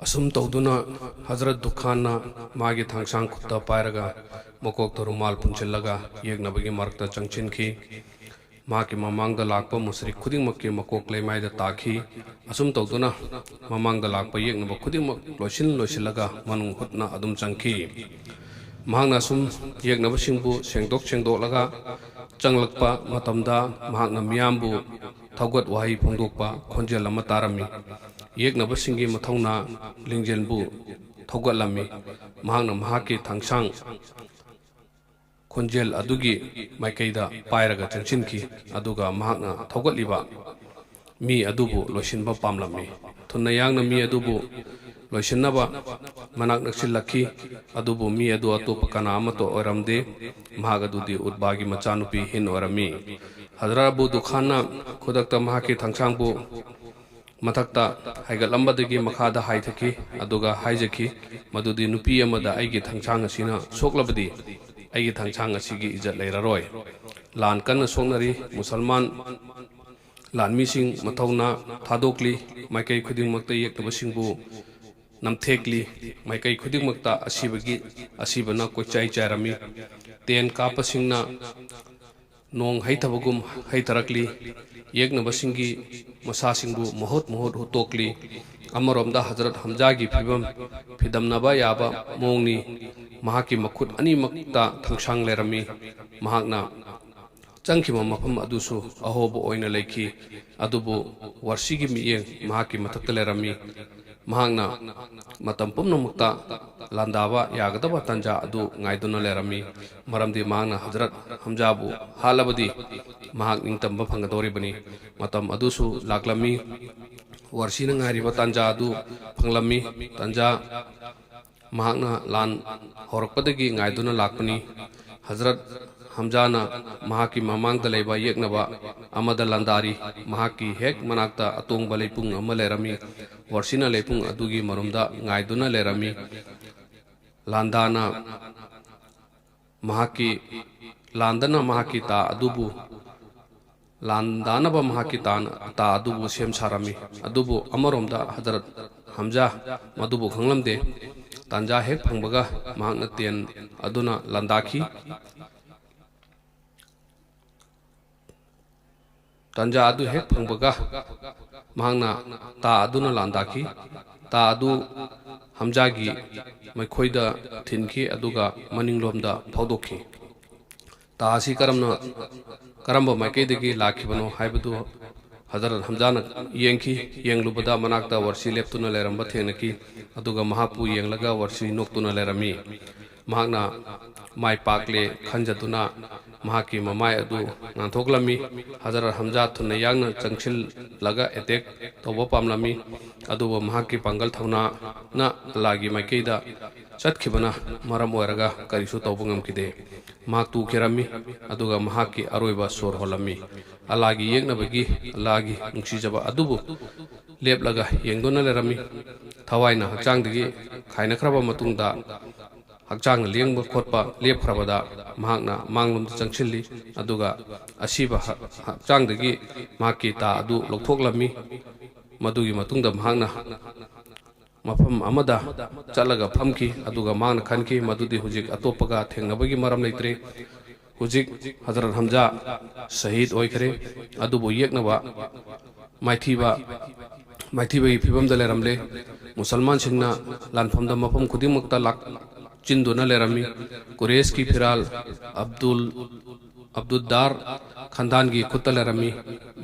assume तौदुना हजरत दुखाना मागी थांगसांग खुत्ता पायरगा मकोक तो रुमाल पुंचिल्लगा येगनबगी मरकता चंगचिनखी माकी ममांगदा लाकपा मुसरी खुदिंगमक्की मकोक लेमायदा ताखी असुम तौदुना ममांगदा लाकपा येगनब खुदिंगमक लोइसिल्लगा मनुंग हुतना अदुम चंगखी महांगना असुम येगनबसिंगबु सेंगदोकलगा चंगलकपा मतमदा महांगना मियामबु थौगत वाही फोंदोकपा खोंजेल अमा तारमी येगनबसिंगी मथौना लिंगजेलबु थौगतलमी महांगना महाकी थांगसांग खोंजेल अदुगी माइकैदा पायरगा चंगचिनखी अदुगा महांगना थौगतलिबा मी अदुबु लोइसिनबा पामलमी थुन्ना यांगना मी अदुबु लोइसिनबा मनाक नक्सिल्लखी अदुबु मी अदु अतोपा कना अमतो ओरमदे महाग अदुदी उद्बागी मचानुपी हिन ओरमी हजरत अबू दुखाना खुदक्ता महाकी थांगसांगबु मथक्ता हाइगलंबदगी मखादा हाइथकी अदुगा हाइजकी मदुदी नुपी अमदा आइगी थांगसांग असिना सोकलबदी आइगी थांगसांग असिगी इज्जत लेररोय लान कन्न सोकनरी मुसलमान लानमीसिंग मथौना थादोकली माइकई खुदिंगमक्ता येक्तबसिंगबु नमथेकली माइकई खुदिंगमक्ता असिबना कोइचाई चारमी तेन कापसिंगना नोंग हैथबगुम हैथरकली येगनबसिंगी मसासिंगबु मोहत हुतोकली अमरोमदा हजरत हमजागी फिदमनबा याबा मोंगनी महाकी मखुत अनिमक्ता थांगसांग लेरमी महाकना चंखिबा मफम अदुसु अहोब ओइना लेखी अदुबु वर्षिगी मियेंग महाकी मथक्ता लेरमी महाकना मतम पुमनमुक्ता लांदाबा यागदबा तंजा अदु ngaiduna lerami maramdi mahakna हजरत हमजाबु हालबदी महाक निंगतंबा फंगदोरिबनी मतम अदुसु लाक्लमी वर्षिना ngairiba तंजा अदु फंगलमी तंजा महाकना लान होरकपदगी ngaiduna लाकपनी हजरत हमजाना महाकी ममांगदा लेबा येगनबा अमदा लंदारी महाकी हेक मनाक्ता अतोंगबा लेपुंग अमा लेरमी वर्षिना लेपुंग अदुगी मरुमदा ngaiduna लेरमी लांदाना महाकी लांदना महाकी ता अदुबु लांदानबा महाकी ता अदुबु सेम सारमी अदुबु अमरोमदा हजरत हमजा मदुबु खंगलमदे तंजा हेक फंगबगा महाकना तेन अदुना लांदाखी तंजा अदु हेक फंगबगा महाकना ता अदुना लांदाखी ता अदु हमजागी मैखोइदा थिनखी अदुगा मनिंगलोमदा फौदोखी तासी करम माइकैदगी लाखिबनो हाइबदु हजरत हमजाना येंखी येंगलुबदा मनाक्ता वर्षी लेप्तुना लेरंबा थेनकी अदुगा महापु येंगलगा वर्षी नोक्तुना लेरमी महाकना माइ पाकले खंजदुना महाकी ममाय अदु नाथोकलमी हजरत हमजा थुना यांगना चंगसिल लगा एटेक तोबा पामलमी अदुबा महाकी पांगल थौना ना लागी माइकैदा चटखिबना मरम ओरगा करिसु तौबा ngamkide महाक तुखेरमी अदुगा महाकी अरोइबा सोर होलमी अलागी येगनबगी अलागी नुक्सिजबा अदुबु लेपलगा येंगदुना लेरमी थवाइना हक्चांगदगी खाइनखरबा मतुंगदा हक्चांग लेंगबा खोटपा लेपखरबदा महाकना मांगलुमदा चंगसिल्ली अदुगा असिबा हक्चांगदगी महाकी ता अदु लोकथोकलमी मदुगी मतुंगदा महाकना मफम अमदा चलगा फमकी अदुगा मांगना खनकी मदुदी हुजिक अतोपगा थेंगनबगी मरम लेत्रे हुजिक हजरत हमजा शहीद ओइखरे अदुबु येकनबा माइथीबगी फिबमदा लेरमले मुसलमान सिंगना लानफमदा मफम खुदिमक्ता लाक चिंदुना लेरमी कुरेश की फिराल अब्दुद्दार खानदान की खुत्ता लेरमी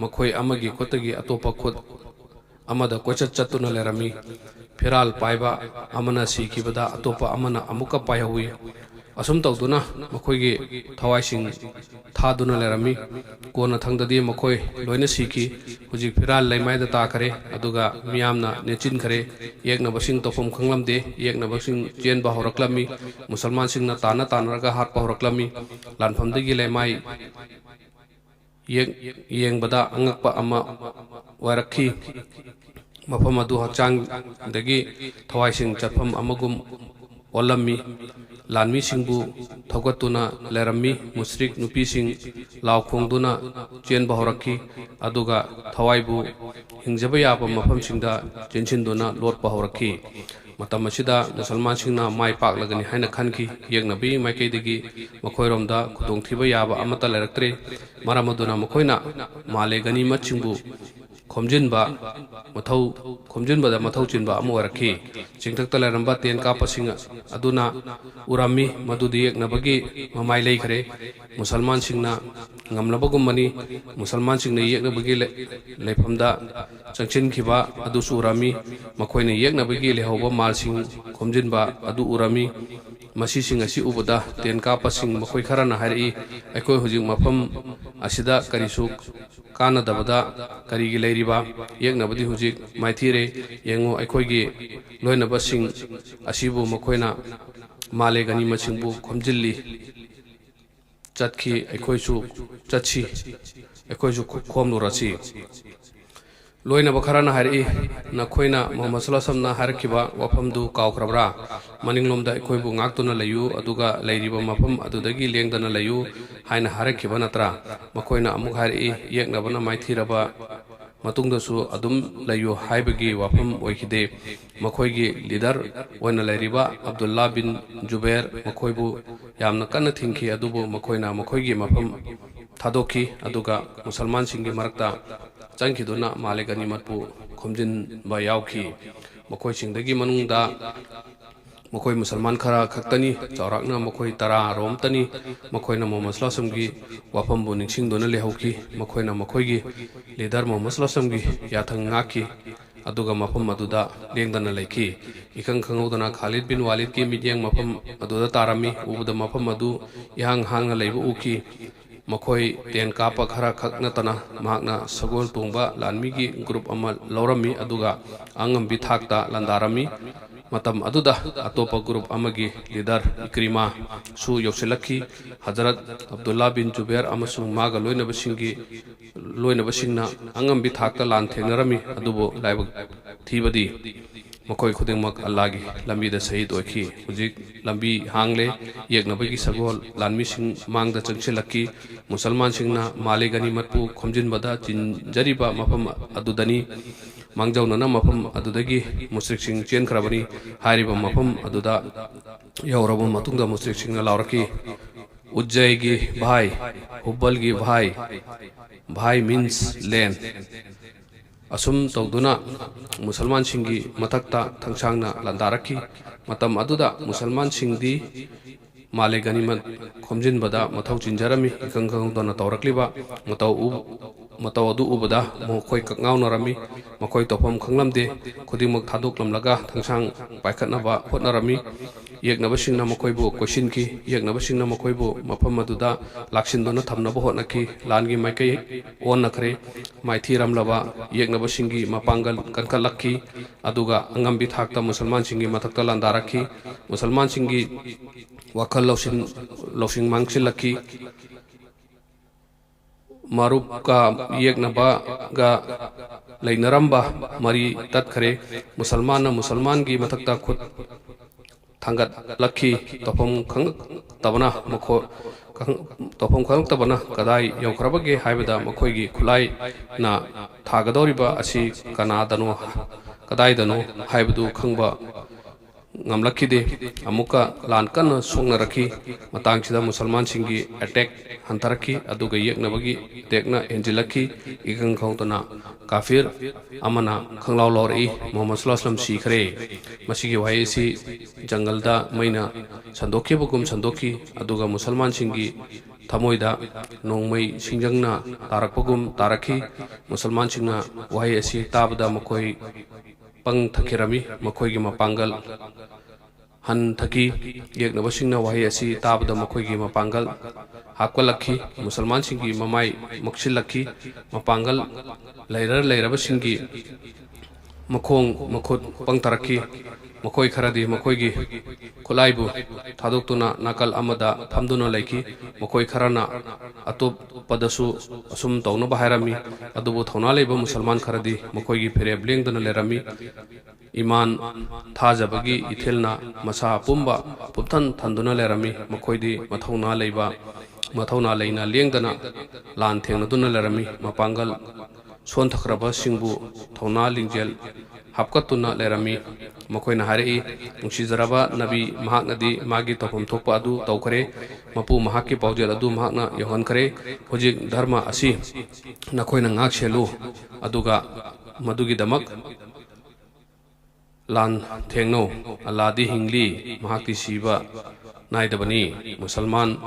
मखोय अमगी खुत्तगी अतोपा खुद अमदा कोचत चतुना लेरमी फिराल पाइबा अमना सीखिबदा अतोपा अमना अमुका पायहुई असुम तौदुना मखोयगी थवाइसिंग थादुना लेरमी कोना थंगददी मखोय लोइना सीखी हुजिक फिराल लेमायदा ताखरे अदुगा मियामना नेचिन खरे येगनबसिंग तोफम खंगलमदे येगनबसिंग चेनबा होरकलमी मुसलमान सिंगना तानरगा हाटपा होरकलमी लानफमदगी लेमाय येंगबदा अंगकपा अमा वारखी मफम अदु हक्चांगदगी थवाइसिंग चटफम अमगुम ओलमी लानमी सिंबु थौगतुना लेरमी मुस्रिक नुपीसिंग लाव खोंदुना चेन बहरकी अदुगा थवाइबु हिंजब याब मफम सिंगदा चेनसिंदुना लोट बहरकी मतम असिदा मुसलमान सिंगना माय पाकलगनी हाइना खनकी येगनबी माइकैदगी मखोइरोमदा खुदोंथिबा याब अमता लेरक्त्रे मरामदुना मखोइना माले गनी मचिंबु खोमजिनबा मथौ खोमजिनबदा मथौ चिनबा अमोरकी चिंगथक्ता लेरंबा तेन कापसिंग अदुना उरामी मदुदी येगनबगी ममाय लेखरे मुसलमान सिंगना ngamlabagumani musalman sing na yekna bagi leifamda changchin khiba adu surami makoina yekna bagi lehoba mal sing khomjin ba adu urami masi sing asi ubada ten ka pasing makoi kharana hari aikoi hujing mafam asida karisu kana dabada kari gi leiriba yekna badi hujik maithire yengo aikoi gi loina basing asibu makoina male gani machingbu khomjilli चटकी अखोइसु चटसी अखोइसु खोमनुरसी लोइना बखराना हारि नखोइना मोहम्मद सल्लल्लाहु हारखिबा वफमदु काउख्रबरा मनिंगलोमदा अखोइबु ngaktuna layu aduga leiriba mafam adudagi lengdana layu haina harakhiba natra makoina amuk hari yeknabana maithiraba matungdasu adum layu haibagi wafam oikhide makoigi leader oina leiriba Abdullah bin Jubair makoibu yamna kanna thingki adubu makoina makoigi mafam thadokhi aduga musalman singi marakta changkhiduna malegani matpu khomjin ba yaukhi makoi singdagi manungda makoi musalman khara khaktani chawrakna makoi tara rom tani makoina Muhammad sallallahu alaihi wasallam gi wafam bu ningsing dona lehauki makoina makoigi leader Muhammad sallallahu alaihi wasallam gi yathang ngaki aduga mafam aduda lengdana leiki ikang khangudana Khalid bin Walid ki midyang mafam aduda tarami ubuda mafam adu yang hang leibu uki makoi ten kapa khara khakna tana mahakna sagol tungba lanmi gi group ama laurami aduga angam bi thakta landarami matam aduda atopa group amagi leader Ikrima su yoselaki Hazrat Abdullah bin Jubair amasung maga loina basingna angam bi thakta lan thenarami adubo laiba thibadi makoi khudingmak Allah gi lambi da sahid oikhi hujik lambi hangle yeknabagi sagol lanmi sing mangda changchelaki musalman singna male gani matpu khomjin bada jinjariba mafam adudani mangjawna mafam adudagi musrik sing chen khrabani hariba mafam aduda yauraba matungda musrik singna lauraki Ujjay gi bhai Hubbal gi bhai means land asum tawduna musalman singi matakta thangsangna landaraki matam aduda musalman singdi male ganimat khomjin bada mathau chinjarami ikang dona tawrakliba mataw adu ubada mokhoi kakngau narami makoi topam khanglamde khudimuk thadoklamlaga thangsang paikhatnaba hotnarami yeknaba singna makoibu question ki yeknaba singna makoibu mafam aduda laksindona thamnaba hotnaki langi maikai on nakhre maithiram laba yeknaba singi mapangal kankalakki aduga angambi thakta musalman singi mathakta landaraki musalman singi wakhal losing mangsilaki marup ka yeknaba ga lainaramba mari tatkhare musalman gi mathakta khut thangat lakhi topam khang tabana makho topam khang tabana kadai yaukrabage haibada makhoi gi khulai na thagadoriba asi kanadano kadai dano haibadu khangba ngamlakhide amuka lan kan songnaraki matangchida musalman singi attack hantaraki aduga yeknabagi tekna enjilaki ikang khawtana kafir amana khanglaw lori Muhammad sallallahu alaihi wasallam sikhre masigi waisi jangalda maina sandoki bukum sandoki aduga musalman singi thamoida nongmai singjangna tarakpagum taraki musalman singna wahai asi tabda makoi pang thakirami makoi gi mapangal han thaki yeknaba singna wahi asi tabda makoi gi mapangal hakwalakhi musalman singi mamai maksilakhi mapangal leiraba singi makhong makhut pang taraki makoi kharadi makoi gi khulaibu thadoktuna nakal amada thamduna laiki makoi kharana atop padasu asum tawna baharami adubu thona leiba musalman kharadi makoi gi phere blengdana lerami iman thajabagi ithilna masa pumba pupthan thanduna lerami makhoi mathona leina lengdana lan thengnaduna lerami mapangal son thakraba singbu thona lingjel hapkatuna lerami makoina hari nungsizaraba nabi mahaknadi magi topom thokpa adu tawkhare mapu mahakki paujel adu mahakna yohan khare hojik dharma asi nakoina ngak shelu aduga madugi damak lan thengno aladi hingli mahakti siba naidabani musalman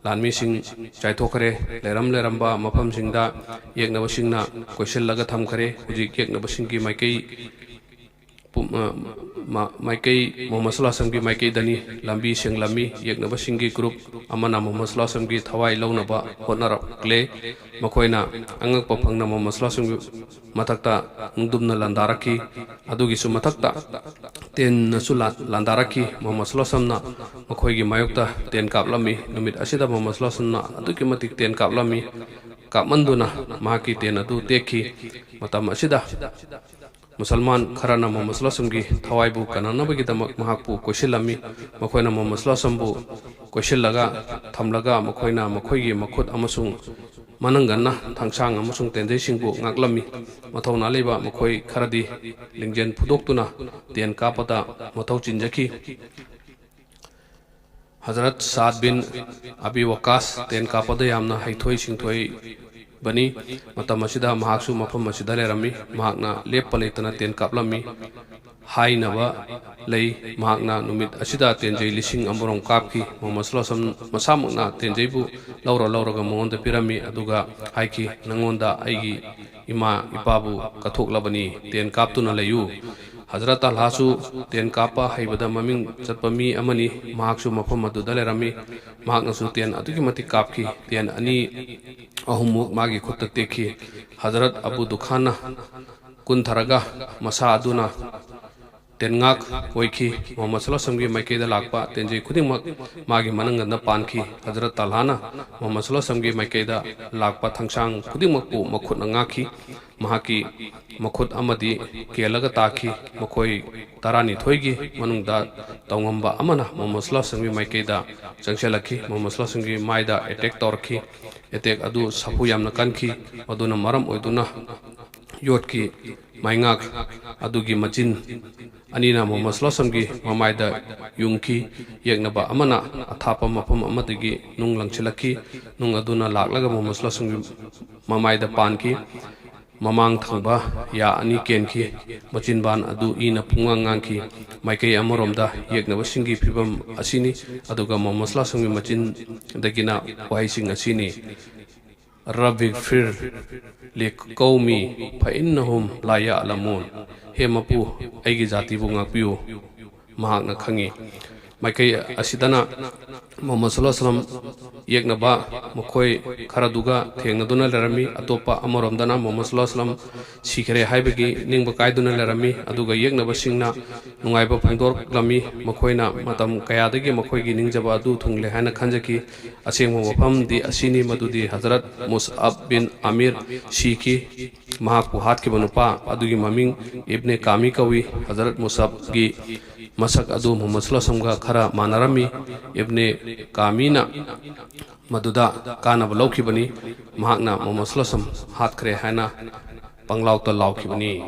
lanmi sing chaithokare leramba mafam singda yeknaba singna question laga tham khare hujik yeknaba singki maikei Muhammad sallallahu alaihi wasallam ki maikei dani lambi senglami yeknaba singki group amana Muhammad sallallahu alaihi wasallam ki thawai launaba hotnarakle makoina angakpa phangna Muhammad sallallahu alaihi wasallam mathakta ngdumna landaraki adugi su mathakta ten nasu landaraki Muhammad sallallahu alaihi wasallam na makhoigi mayokta ten kaplami numit asida Muhammad sallallahu alaihi wasallam na adugi matik ten kaplami kapmanduna mahaki ten adu tekhi matam asida musalman kharana Muhammad sallallahu alaihi wasallam ki thawaibu kananabagi damak mahakpu koshilami makoina Muhammad sallallahu alaihi wasallam bu koshillaga thamlaga makoina makhoigi makhut amasung mananganna thangsang amasung tenjei singbu ngaklami mathona leba makhoi kharadi lingjen phudoktuna ten kapada mathau chinjaki Hazrat Saad bin Abi Waqqas ten kapada yamna haithoi singthoi bani matam asida mahaksu mafam asida lerami mahakna lepa leitana ten kaplami hainaba lei mahakna numit asida tenjei lising amborong kapki Muhammad sallallahu alaihi wasallam masamukna tenjeibu lauraga mongonda pirami aduga haiki nangonda aigi ima ipabu kathoklabani ten kaptuna leyu Hazrat Alhasu ten kapa haibada maming chatpami amani mahaksu mafam aduda lerami mahakna su ten adugi mati kapki ten ani ahumuk magi khutta tekhi Hazrat Abu Dukhana kuntharaga masa aduna tenngak oikhi Muhammad sallallahu alaihi wasallam gi maikeda lakpa tenjei khudingmak magi mananganda panki Hazrat Talhana Muhammad sallallahu alaihi wasallam gi maikeda lakpa thangsang khudingmak pu makhut ngakhi mahaki makhut amadi kelaga takhi makhoi tarani thoigi manungda tawngamba amana Muhammad sallallahu alaihi wasallam gi maikeda changselakhi Muhammad sallallahu alaihi wasallam gi maida attack torki attack adu sapu yamna kanki aduna maram oiduna yotki maingak adugi machin anina Muhammad sallallahu alaihi wasallam gi mamaida yungki yeknaba amana athapa mafam amadagi nung langchilaki nung aduna laklaga Muhammad sallallahu alaihi wasallam mamaida panki mamang thangba ya ani kenki machinban adu ina pungang ngangki maikei amoromda yeknaba singi phibam asini aduga Muhammad sallallahu alaihi wasallam machin dagina wahising asini Rabbi fir liqaumi fa innahum la ya'lamun he mapu aigi jati bu ngakpiu mahakna khangi maikei asidana Muhammad sallallahu alaihi wasallam yeknaba makhoi kharaduga thengnaduna lerami atopa amoromdana Muhammad sallallahu alaihi wasallam sikhre haibagi ningba kaiduna lerami aduga yeknaba singna nungaiba phangdor lami makhoina matam kayadagi makhoigi ningjaba adu thungle hana khanjaki asengmo mafam di asini madudi Hazrat Mus'ab bin Amir Shiki mahakpu hatki banupa adugi maming ibne kami kawi Hazrat Mus'ab gi masak adu Muhammad sallallahu alaihi wasallam ga khara manarami ibne kamina maduda kana balauki bani mahakna Muhammad sallallahu alaihi wasallam hat khre hana panglauta lauki bani